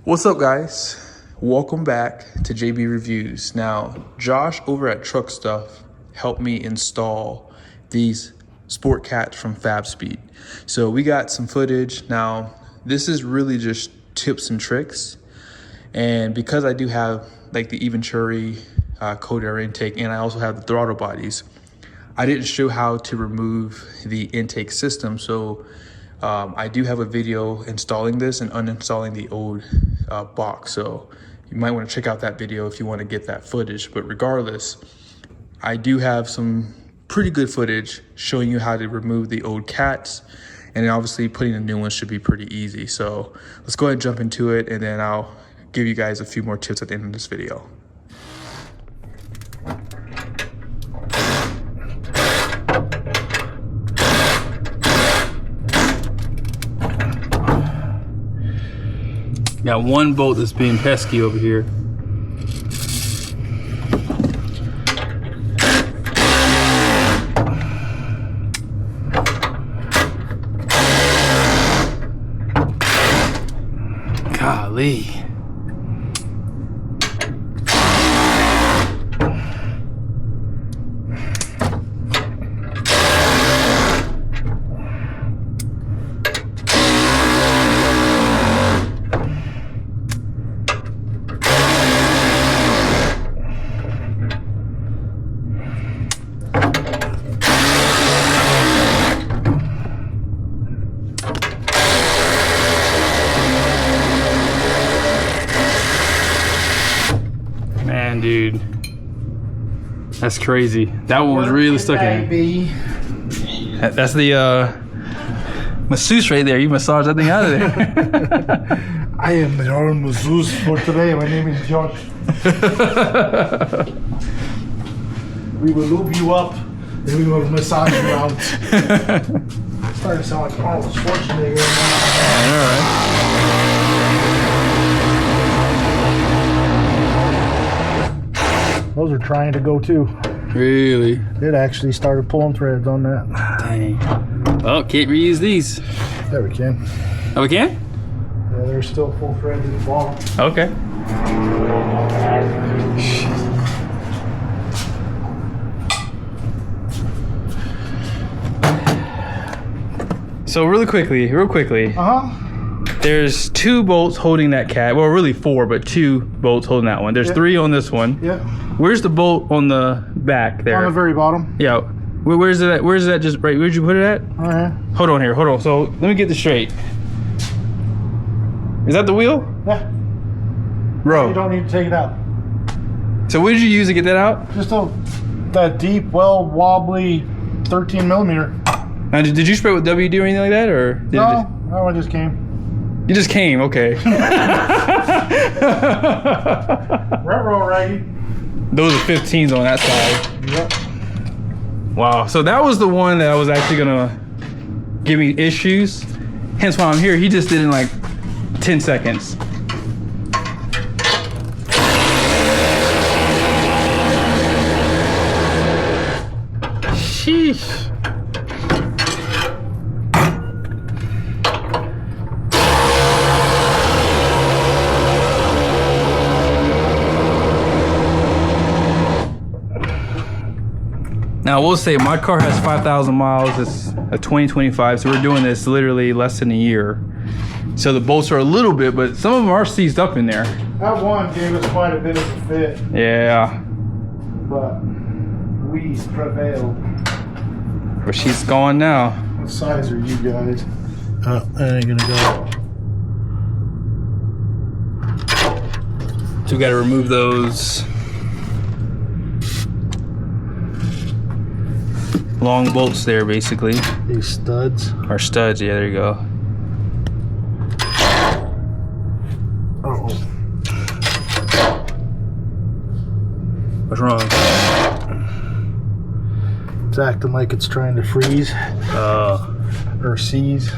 What's up, guys? Welcome back to JB Reviews. Now, Josh over at Truck Stuff helped me install these sport cats from Fabspeed. So we got some footage. Now, this is really just tips and tricks. And because I do have like the Venturi cold air intake, and I also have the throttle bodies, I didn't show how to remove the intake system. So I do have a video installing this and uninstalling the old box. So you might want to check out that video if you want to get that footage. But regardless, I do have some pretty good footage showing you how to remove the old cats. And then obviously putting the new ones should be pretty easy. So let's go ahead and jump into it, and then I'll give you guys a few more tips at the end of this video. Got one bolt that's being pesky over here. Golly. Man, dude, that's crazy. That one was really stuck in. That's the masseuse right there. You massage that thing out of there. I am your masseuse for today. My name is Josh. We will lube you up and we will massage you out. Starting to sound like Arnold Schwarzenegger. All right. Those are trying to go too. Really? It actually started pulling threads on that. Dang. Well, can't reuse these. There we can. Oh, we can? Yeah, there's still full threads in the bottom. Okay. So real quickly. There's two bolts holding that cat. Well, really four, but two bolts holding that one. There's three on this one. Yeah. Where's the bolt on the back there? On the very bottom. Yeah. Where's it at? Where's that just right? Where'd you put it at? Hold on here. Hold on. So let me get this straight. Is that the wheel? Yeah. Bro. You don't need to take it out. So what did you use to get that out? Just that deep, well wobbly 13 millimeter. Now, did you spray with WD or anything like that, or did No, that one just came. You just came, okay. Railroad raggy. Those are 15s on that side. Yep. Wow, so that was the one that was actually gonna give me issues. Hence why I'm here. He just did it in like 10 seconds. Sheesh. Now, I will say my car has 5,000 miles. It's a 2025, so we're doing this literally less than a year. So the bolts are a little bit, but some of them are seized up in there. That one gave us quite a bit of a fit. Yeah. But we prevailed. But she's gone now. What size are you guys? That ain't gonna go. So we gotta remove those long bolts there, basically. These studs. Or studs, yeah, there you go. Uh-oh. What's wrong? It's acting like it's trying to freeze. Or seize.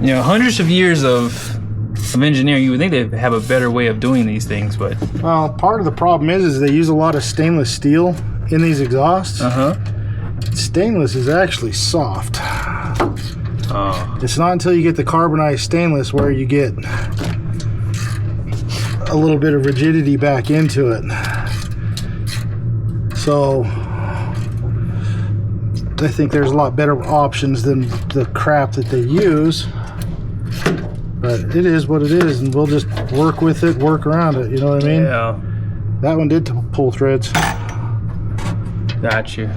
You know, hundreds of years of of engineering, you would think they'd have a better way of doing these things, but... Well, part of the problem is they use a lot of stainless steel in these exhausts. Stainless is actually soft. It's not until you get the carbonized stainless where you get a little bit of rigidity back into it. So I think there's a lot better options than the crap that they use. But it is what it is, and we'll just work with it, work around it, you know what I mean? Yeah. That one did pull threads. Got you.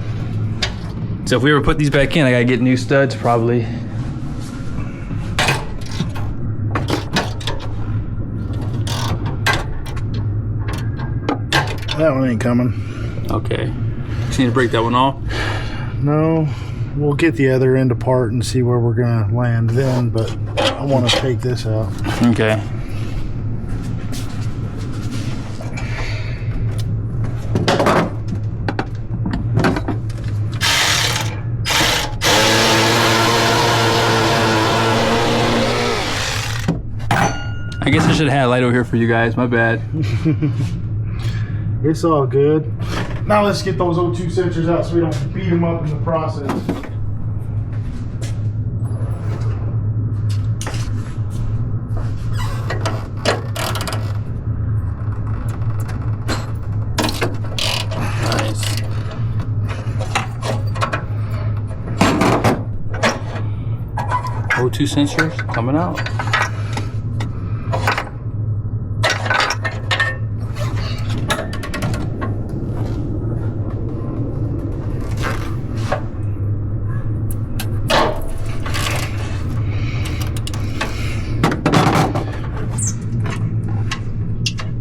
So if we ever put these back in, I gotta get new studs probably. That one ain't coming. Okay. Just need to break that one off? No, we'll get the other end apart and see where we're gonna land then, but I want to take this out. Okay. I guess I should have had a light over here for you guys, my bad. It's all good. Now let's get those O2 sensors out so we don't beat them up in the process. Nice. O2 sensors coming out.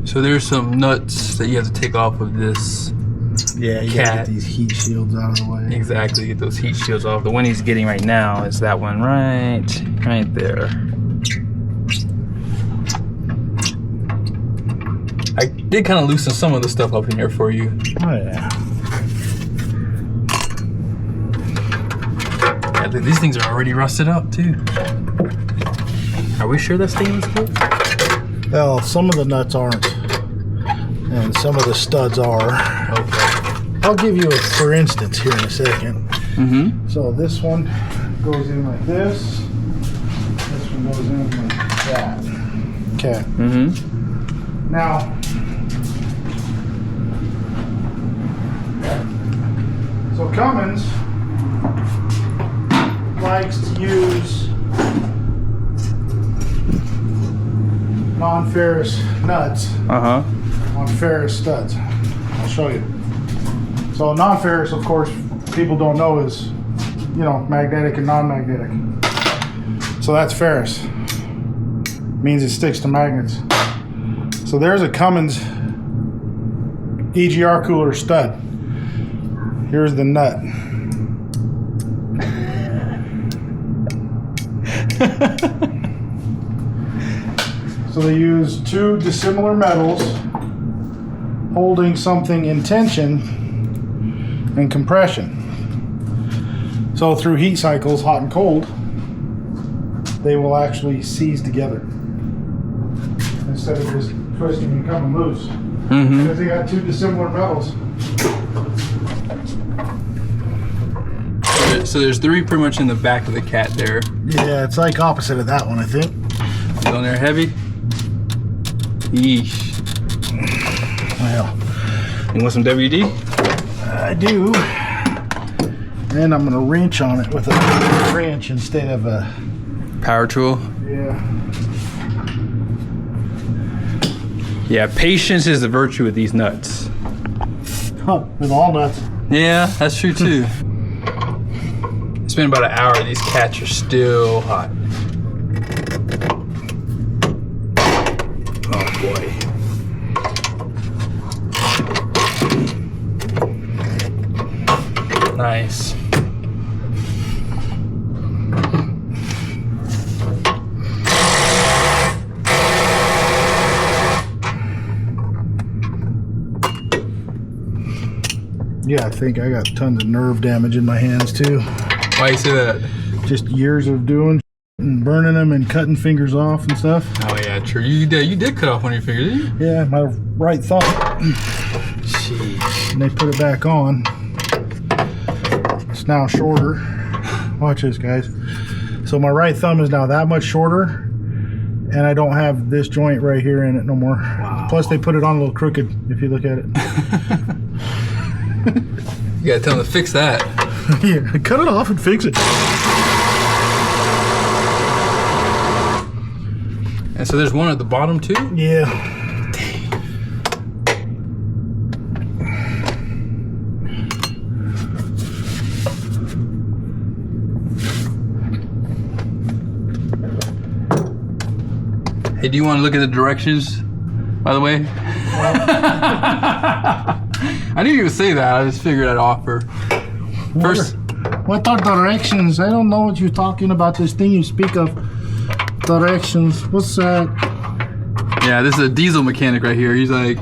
So there's some nuts that you have to take off of this. Yeah, you gotta get these heat shields out of the way. Exactly, get those heat shields off. The one he's getting right now is that one right there. I did kind of loosen some of the stuff up in here for you. Oh yeah. Yeah, these things are already rusted up too. Are we sure that stainless steel? Well, some of the nuts aren't, and some of the studs are. Okay. I'll give you a for instance here in a second. Mm-hmm. So this one goes in like this. This one goes in like that. Okay. Mm-hmm. Now, so Cummins likes to use non-ferrous nuts on ferrous studs. I'll show you. So non-ferrous, of course, people don't know is, you know, magnetic and non-magnetic. So that's ferrous. Means it sticks to magnets. So there's a Cummins EGR cooler stud. Here's the nut. So they use two dissimilar metals holding something in tension and compression. So through heat cycles, hot and cold, they will actually seize together instead of just twisting and coming loose. Because they got two dissimilar metals. So there's three pretty much in the back of the cat there. Yeah, it's like opposite of that one, I think. Going there heavy? Yeesh. Well, You want some WD? I do. And I'm gonna wrench on it with a wrench instead of a Power tool? yeah. Yeah, patience is the virtue with these nuts. Huh, with all nuts. Yeah, that's true too. It's been about an hour. These cats are still hot. Oh boy. Nice. Yeah, I think I got tons of nerve damage in my hands too. Why you say that? Just years of doing and burning them and cutting fingers off and stuff. Oh yeah, picture. You did cut off one of your fingers, didn't you? Yeah, my right thumb. Jeez. And they put it back on. It's now shorter. Watch this, guys. So my right thumb is now that much shorter, and I don't have this joint right here in it no more. Wow. Plus they put it on a little crooked if you look at it. You gotta tell them to fix that. Yeah, cut it off and fix it. And so there's one at the bottom too? Yeah. Hey, do you want to look at the directions, by the way? I knew you would say that. I just figured I'd offer. First, what are directions? I don't know what you're talking about. This thing you speak of. Directions. What's that? yeah, this is a diesel mechanic right here. He's like,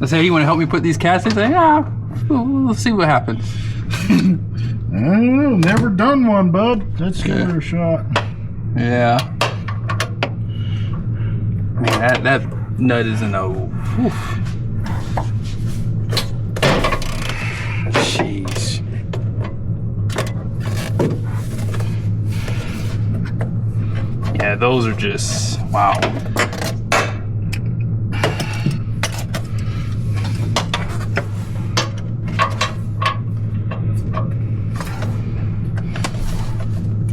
I say, hey, you want to help me put these castings? I say, yeah, we'll see what happens. I don't know. Never done one, bud. Let's give it a shot. Yeah. Man, that nut is in a. Whew. Jeez. Yeah, those are just wow.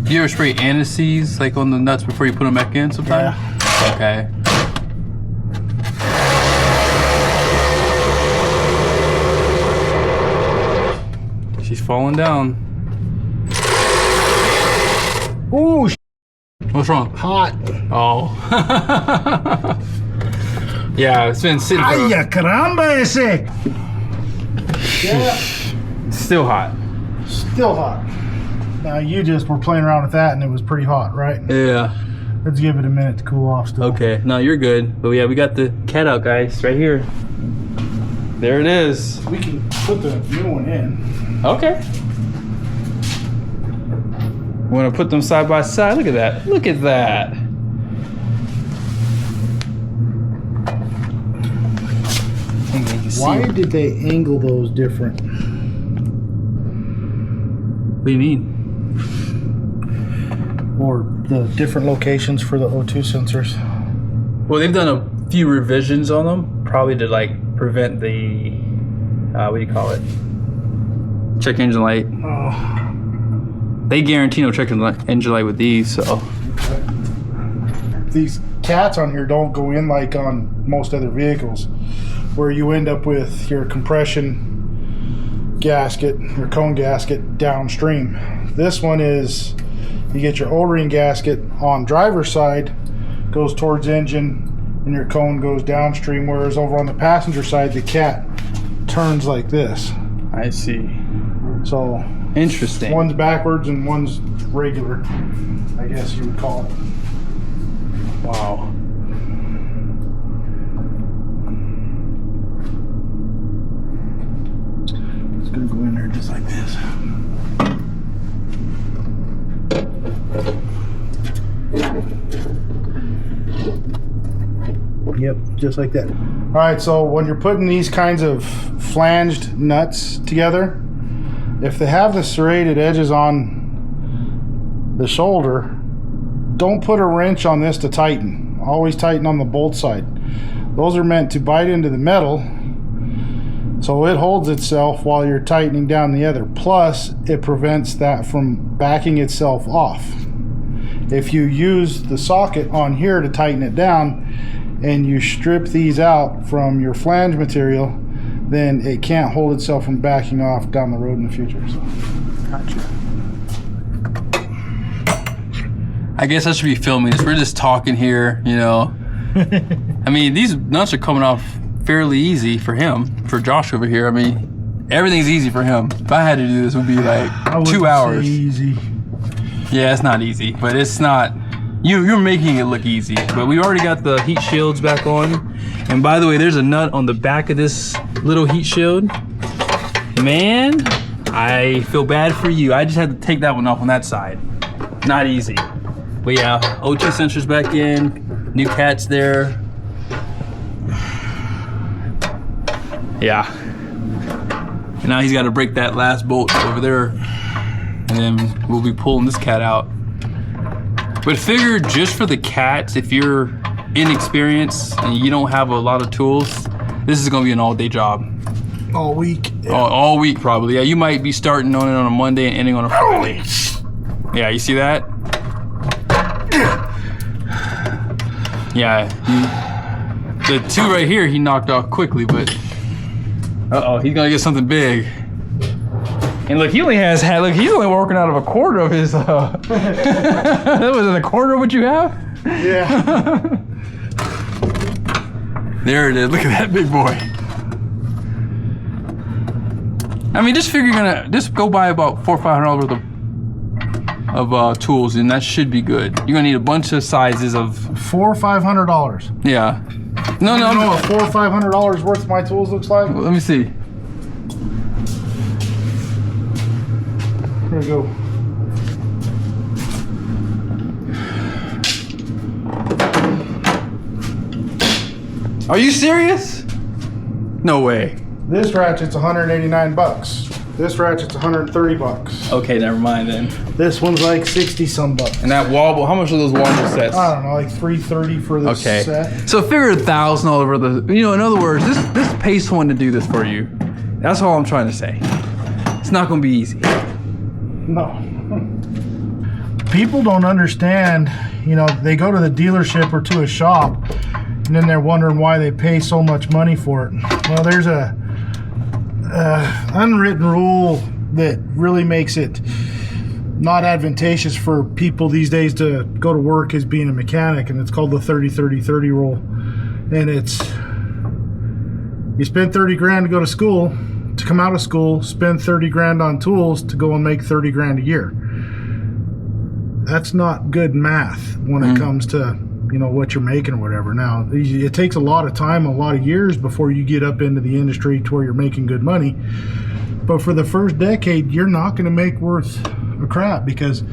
Do you ever spray anti-seize like on the nuts before you put them back in sometimes? Yeah. Okay. She's falling down. Ooh, What's wrong? hot. Oh. Yeah, it's been sitting for Ay, caramba ese. Yeah. still hot. Still hot. Now you just were playing around with that and it was pretty hot, right? Yeah. Let's give it a minute to cool off still. Okay. No, you're good. But yeah, we got the cat out, guys, right here. There it is. We can put the new one in. Okay. Want to put them side by side? Look at that. Look at that. Why did they angle those different? What do you mean? Or the different locations for the O2 sensors? Well, they've done a few revisions on them, probably to like prevent the what do you call it? Check engine light. Oh. They guarantee no check engine light with these, so. These cats on here don't go in like on most other vehicles, where you end up with your compression gasket, your cone gasket downstream. This one is, you get your O-ring gasket on driver's side, goes towards engine, and your cone goes downstream, whereas over on the passenger side, the cat turns like this. I see. So Interesting. one's backwards and one's regular, I guess you would call it. Wow. It's gonna go in there just like this. Yep, just like that. All right, so when you're putting these kinds of flanged nuts together, if they have the serrated edges on the shoulder, don't put a wrench on this to tighten. Always tighten on the bolt side. Those are meant to bite into the metal, so it holds itself while you're tightening down the other. Plus, it prevents that from backing itself off. If you use the socket on here to tighten it down, and you strip these out from your flange material, then it can't hold itself from backing off down the road in the future. So. Gotcha. I guess I should be filming this. We're just talking here, you know. I mean, these nuts are coming off fairly easy for him, for Josh over here. I mean, everything's easy for him. If I had to do this, it would be like 2 hours. Easy. Yeah, it's not easy, but it's not. You're making it look easy. But we already got the heat shields back on. And by the way, there's a nut on the back of this little heat shield. Man, I feel bad for you. I just had to take that one off on that side. Not easy. But yeah, O2 sensors back in. New cat's there. Yeah. And now he's got to break that last bolt over there. And then we'll be pulling this cat out. But figure just for the cats, if you're inexperienced and you don't have a lot of tools, this is gonna be an all-day job. All week. Yeah. All week probably. Yeah, you might be starting on it on a Monday and ending on a Friday. Yeah, you see that? Yeah, the two right here he knocked off quickly, but uh-oh, he's gonna get something big. And look, he only has look, he's only working out of a quarter of his that was it, a quarter of what you have? Yeah. There it is. Look at that big boy. I mean, just figure you're gonna just go buy about $400 or $500 worth of tools, and that should be good. You're gonna need a bunch of sizes of $400 or $500. Yeah. No, You know what $400 or $500 worth of my tools looks like? Let me see. Here we go. Are you serious? No way. This ratchet's 189 bucks. This ratchet's 130 bucks. Okay, never mind then. This one's like 60 some bucks. And that wobble, how much are those wobble sets? I don't know, like 330 for this set. So figure $1,000 all over the, you know, in other words, this pays someone to do this for you. That's all I'm trying to say. It's not gonna be easy. No. People don't understand, you know, they go to the dealership or to a shop and then they're wondering why they pay so much money for it. Well, there's a unwritten rule that really makes it not advantageous for people these days to go to work as being a mechanic, and it's called the 30-30-30 rule. And it's, you spend 30 grand to go to school, to come out of school, spend 30 grand on tools to go and make 30 grand a year. That's not good math when it comes to, you know, what you're making or whatever. Now, it takes a lot of time, a lot of years before you get up into the industry to where you're making good money. But for the first decade, you're not going to make worth a crap, because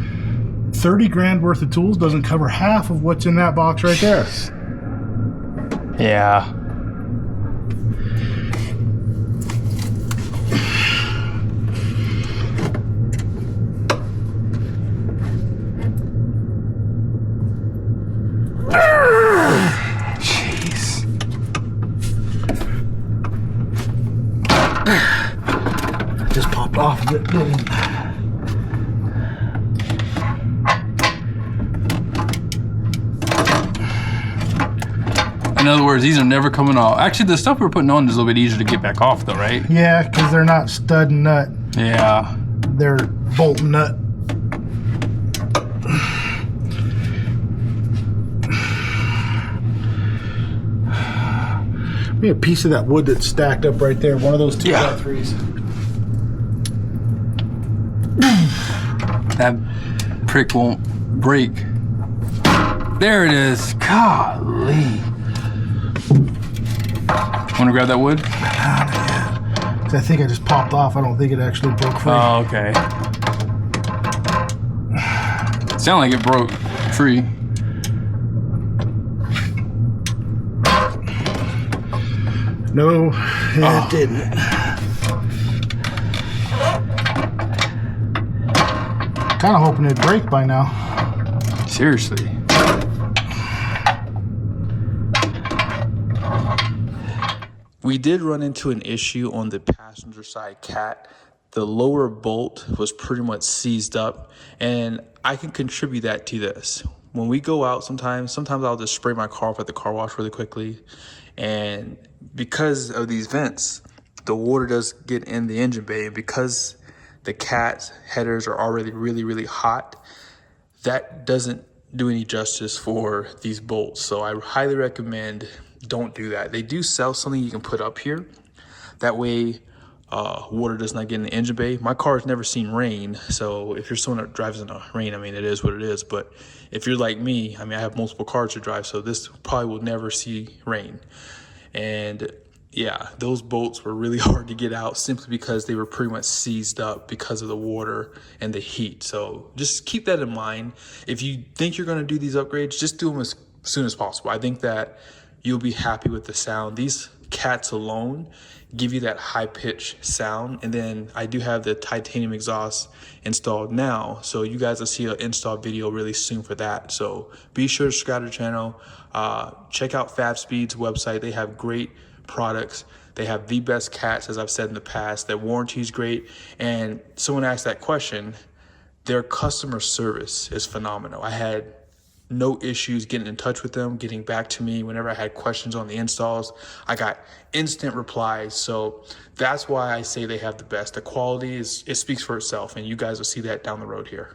30 grand worth of tools doesn't cover half of what's in that box right there. Yeah. Jeez. Just popped off of it. In other words, these are never coming off. Actually, the stuff we're putting on is a little bit easier to get back off though, right? Yeah, because they're not stud and nut. Yeah. They're bolt and nut. Maybe a piece of that wood that's stacked up right there. One of those 2x3s. That prick won't break. There it is. Golly. Want to grab that wood? Yeah. I think I just popped off. I don't think it actually broke free. Oh, okay. Sound like it broke free. No, it didn't. Kind of hoping it'd break by now. Seriously. We did run into an issue on the passenger side cat. The lower bolt was pretty much seized up, and I can contribute that to this. When we go out sometimes I'll just spray my car off at the car wash really quickly, and because of these vents, the water does get in the engine bay, and because the cat's headers are already really, really hot, that doesn't do any justice for these bolts. So I highly recommend don't do that. They do sell something you can put up here. That way water does not get in the engine bay. My car has never seen rain, so if you're someone that drives in the rain, I mean, it is what it is. But if you're like me, I mean, I have multiple cars to drive, so this probably will never see rain. And yeah, those bolts were really hard to get out simply because they were pretty much seized up because of the water and the heat. So just keep that in mind. If you think you're gonna do these upgrades, just do them as soon as possible. I think that you'll be happy with the sound. These cats alone give you that high pitch sound. And then I do have the titanium exhaust installed now, so you guys will see an install video really soon for that. So be sure to subscribe to the channel. Check out Fabspeed's website. They have great products. They have the best cats, as I've said in the past. Their warranty is great. And someone asked that question, their customer service is phenomenal. I had no issues getting in touch with them, getting back to me whenever I had questions on the installs. I got instant replies. So that's why I say they have the best. The quality it speaks for itself, and you guys will see that down the road here.